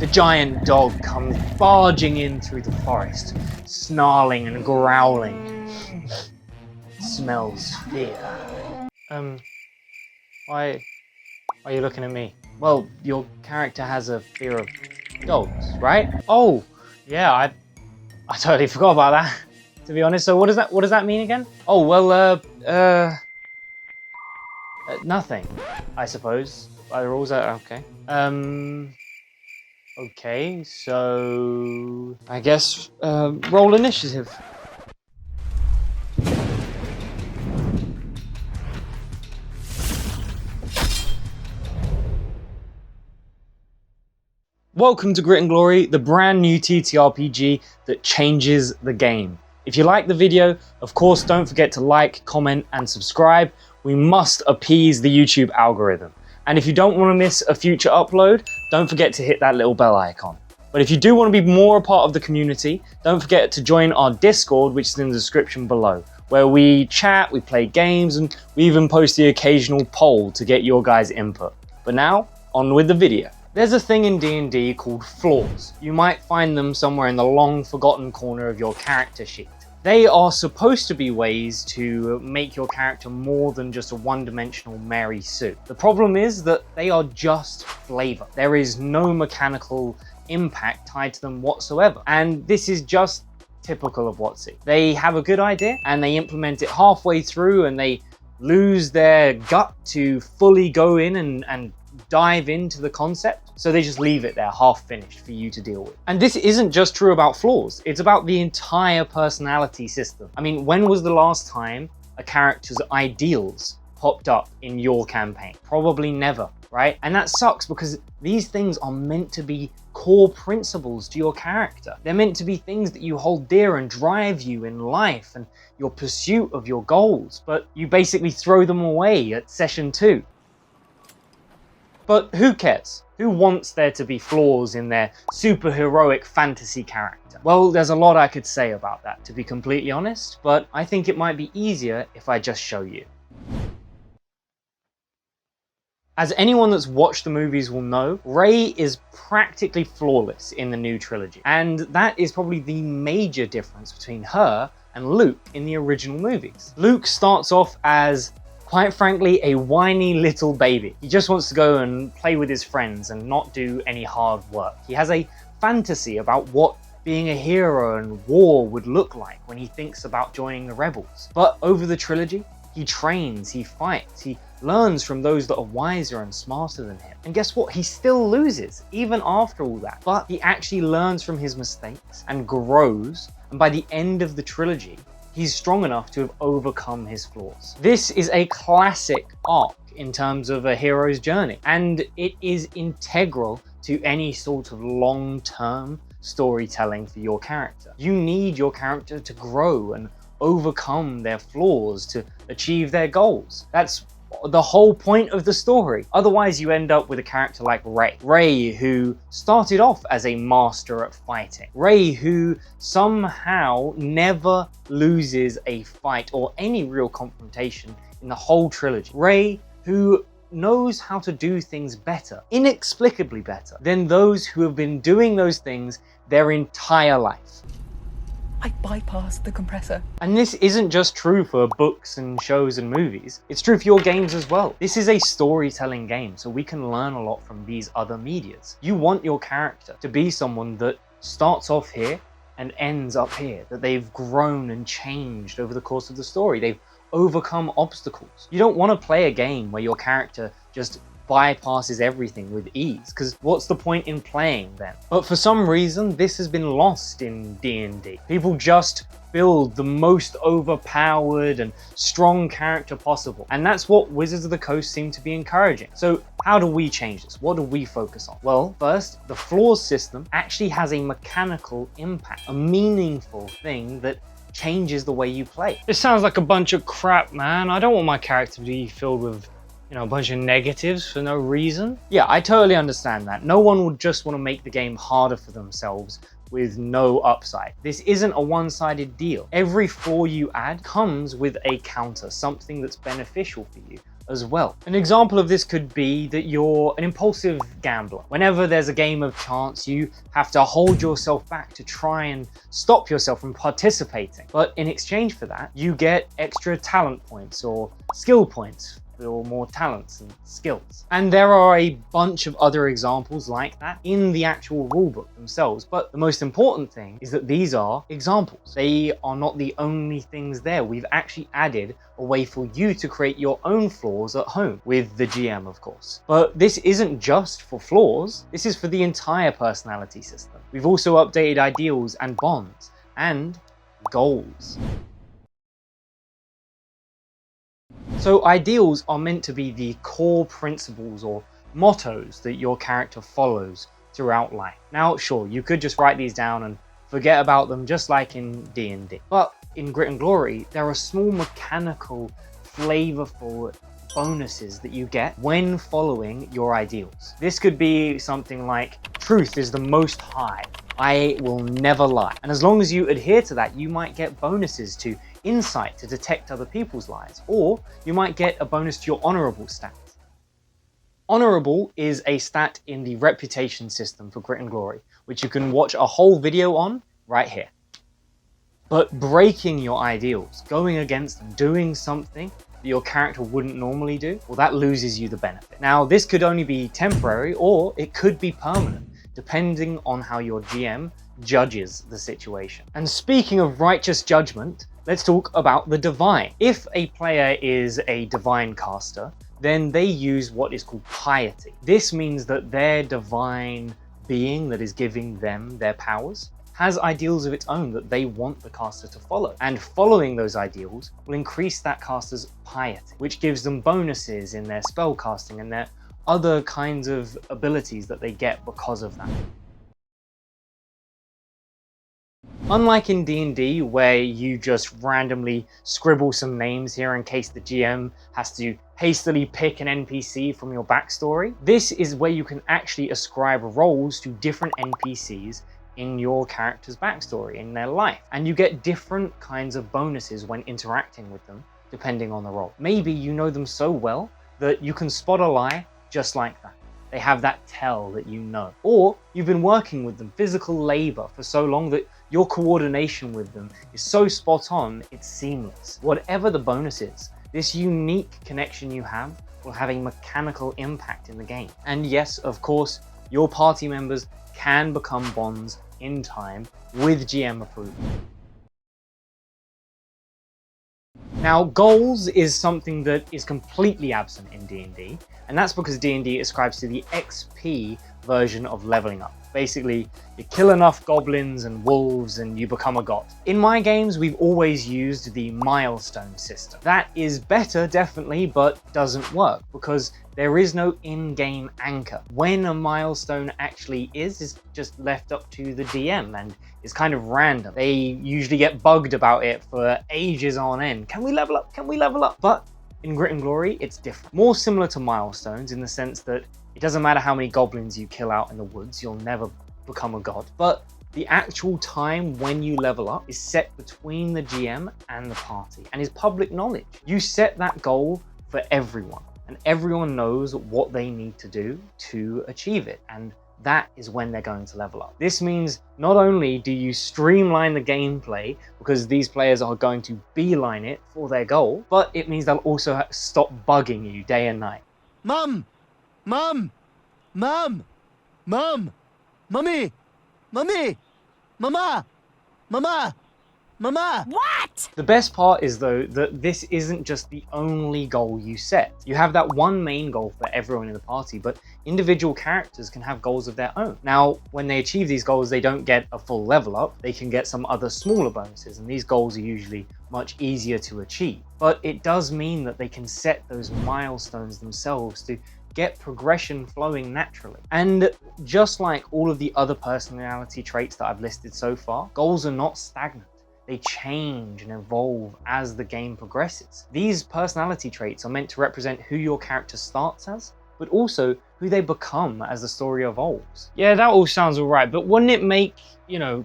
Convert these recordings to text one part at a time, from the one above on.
The giant dog comes barging in through the forest, snarling and growling. Smells fear. Why are you looking at me? Well, your character has a fear of dogs, right? Oh, yeah, I totally forgot about that, to be honest. So what does that mean again? Oh, well, nothing, I suppose. By the rules, okay. Okay, so I guess roll initiative. Welcome to Grit and Glory, the brand new TTRPG that changes the game. If you like the video, of course, don't forget to like, comment, and subscribe. We must appease the YouTube algorithm. And if you don't want to miss a future upload, don't forget to hit that little bell icon. But if you do want to be more a part of the community, don't forget to join our Discord, which is in the description below, where we chat, we play games, and we even post the occasional poll to get your guys' input. But now, on with the video. There's a thing in D&D called flaws. You might find them somewhere in the long forgotten corner of your character sheet. They are supposed to be ways to make your character more than just a one-dimensional Mary Sue. The problem is that they are just flavor. There is no mechanical impact tied to them whatsoever. And this is just typical of WotC. They have a good idea and they implement it halfway through and they lose their gut to fully go in and dive into the concept, so they just leave it there half finished for you to deal with. And this isn't just true about flaws, it's about the entire personality system. I mean, when was the last time a character's ideals popped up in your campaign? Probably never, right? And that sucks because these things are meant to be core principles to your character. They're meant to be things that you hold dear and drive you in life and your pursuit of your goals, but you basically throw them away at session 2. But who cares? Who wants there to be flaws in their superheroic fantasy character? Well, there's a lot I could say about that, to be completely honest, but I think it might be easier if I just show you. As anyone that's watched the movies will know, Rey is practically flawless in the new trilogy, and that is probably the major difference between her and Luke in the original movies. Luke starts off as, quite frankly, a whiny little baby. He just wants to go and play with his friends and not do any hard work. He has a fantasy about what being a hero and war would look like when he thinks about joining the rebels. But over the trilogy, he trains, he fights, he learns from those that are wiser and smarter than him. And guess what? He still loses, even after all that. But he actually learns from his mistakes and grows, and by the end of the trilogy, he's strong enough to have overcome his flaws. This is a classic arc in terms of a hero's journey, and it is integral to any sort of long-term storytelling for your character. You need your character to grow and overcome their flaws to achieve their goals. That's the whole point of the story. Otherwise, you end up with a character like Rey. Rey, who started off as a master at fighting. Rey, who somehow never loses a fight or any real confrontation in the whole trilogy. Rey, who knows how to do things better, inexplicably better, than those who have been doing those things their entire life. I bypassed the compressor. And this isn't just true for books and shows and movies, it's true for your games as well. This is a storytelling game, so we can learn a lot from these other medias. You want your character to be someone that starts off here and ends up here, that they've grown and changed over the course of the story. They've overcome obstacles. You don't want to play a game where your character just bypasses everything with ease, because what's the point in playing then? But for some reason, this has been lost in D&D. People just build the most overpowered and strong character possible, and that's what Wizards of the Coast seem to be encouraging. So how do we change this? What do we focus on? Well, first, the flaws system actually has a mechanical impact, a meaningful thing that changes the way you play. This sounds like a bunch of crap, man. I don't want my character to be filled with a bunch of negatives for no reason. Yeah, I totally understand that. No one would just want to make the game harder for themselves with no upside. This isn't a one-sided deal. Every flaw you add comes with a counter, something that's beneficial for you, as well. An example of this could be that you're an impulsive gambler. Whenever there's a game of chance, you have to hold yourself back to try and stop yourself from participating. But in exchange for that, you get extra talent points or skill points or more talents and skills. And there are a bunch of other examples like that in the actual rulebook themselves. But the most important thing is that these are examples. They are not the only things there. We've actually added a way for you to create your own flaws at home with the GM, of course. But this isn't just for flaws. This is for the entire personality system. We've also updated ideals and bonds and goals. So ideals are meant to be the core principles or mottos that your character follows throughout life. Now, sure, you could just write these down and forget about them just like in DnD. But in Grit and Glory, there are small mechanical, flavorful bonuses that you get when following your ideals. This could be something like, truth is the most high. I will never lie. And as long as you adhere to that, you might get bonuses to insight to detect other people's lies, or you might get a bonus to your honorable stat. Honorable is a stat in the reputation system for Grit and Glory, which you can watch a whole video on right here. But breaking your ideals, going against them, doing something that your character wouldn't normally do, well, that loses you the benefit. Now, this could only be temporary, or it could be permanent, depending on how your GM judges the situation. And speaking of righteous judgment, let's talk about the divine. If a player is a divine caster, then they use what is called piety. This means that their divine being that is giving them their powers has ideals of its own that they want the caster to follow. And following those ideals will increase that caster's piety, which gives them bonuses in their spell casting and their other kinds of abilities that they get because of that. Unlike in D&D, where you just randomly scribble some names here in case the GM has to hastily pick an NPC from your backstory, this is where you can actually ascribe roles to different NPCs in your character's backstory, in their life. And you get different kinds of bonuses when interacting with them, depending on the role. Maybe you know them so well that you can spot a lie just like that. They have that tell that you know. Or you've been working with them, physical labor, for so long that your coordination with them is so spot on, it's seamless. Whatever the bonus is, this unique connection you have will have a mechanical impact in the game. And yes, of course, your party members can become bonds in time with GM approval. Now, goals is something that is completely absent in D&D, and that's because D&D ascribes to the XP version of leveling up. Basically, you kill enough goblins and wolves and you become a god. In my games, we've always used the milestone system. That is better, definitely, but doesn't work because there is no in-game anchor. When a milestone actually is just left up to the DM and is kind of random. They usually get bugged about it for ages on end. Can we level up? Can we level up? But in Grit and Glory, it's different. More similar to milestones in the sense that it doesn't matter how many goblins you kill out in the woods, you'll never become a god. But the actual time when you level up is set between the GM and the party and is public knowledge. You set that goal for everyone and everyone knows what they need to do to achieve it. And that is when they're going to level up. This means not only do you streamline the gameplay because these players are going to beeline it for their goal, but it means they'll also stop bugging you day and night. Mum! Mum! Mum! Mum! Mummy! Mummy! Mama! Mama! Mama! What? The best part is though that this isn't just the only goal you set. You have that one main goal for everyone in the party, but individual characters can have goals of their own. Now, when they achieve these goals, they don't get a full level up. They can get some other smaller bonuses, and these goals are usually much easier to achieve. But it does mean that they can set those milestones themselves to get progression flowing naturally. And just like all of the other personality traits that I've listed so far, goals are not stagnant. They change and evolve as the game progresses. These personality traits are meant to represent who your character starts as, but also who they become as the story evolves. Yeah, that all sounds all right, but wouldn't it make,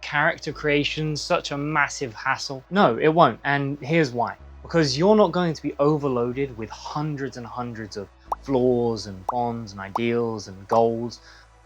character creation such a massive hassle? No, it won't, and here's why. because you're not going to be overloaded with hundreds and hundreds of flaws and bonds and ideals and goals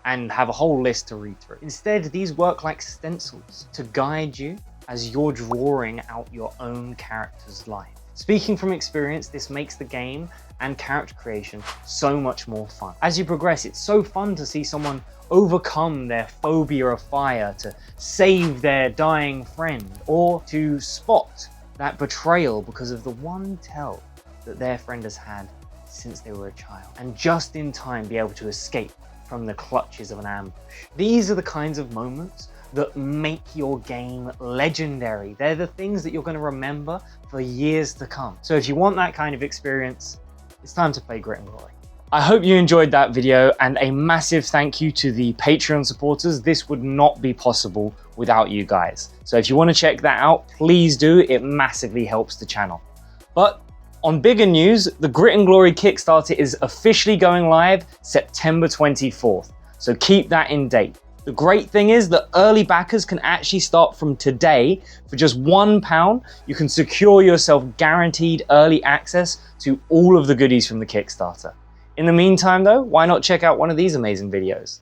and have a whole list to read through. Instead, these work like stencils to guide you as you're drawing out your own character's life. Speaking from experience, this makes the game and character creation so much more fun. As you progress, it's so fun to see someone overcome their phobia of fire, to save their dying friend, or to spot that betrayal because of the one tell that their friend has had since they were a child, and just in time be able to escape from the clutches of an ambush. These are the kinds of moments that make your game legendary. They're the things that you're going to remember for years to come. So if you want that kind of experience, it's time to play Grit and Glory. I hope you enjoyed that video, and a massive thank you to the Patreon supporters. This would not be possible without you guys. So if you want to check that out, please do. It massively helps the channel. But on bigger news, the Grit and Glory Kickstarter is officially going live September 24th. So keep that in date. The great thing is that early backers can actually start from today. For just £1, you can secure yourself guaranteed early access to all of the goodies from the Kickstarter. In the meantime though, why not check out one of these amazing videos?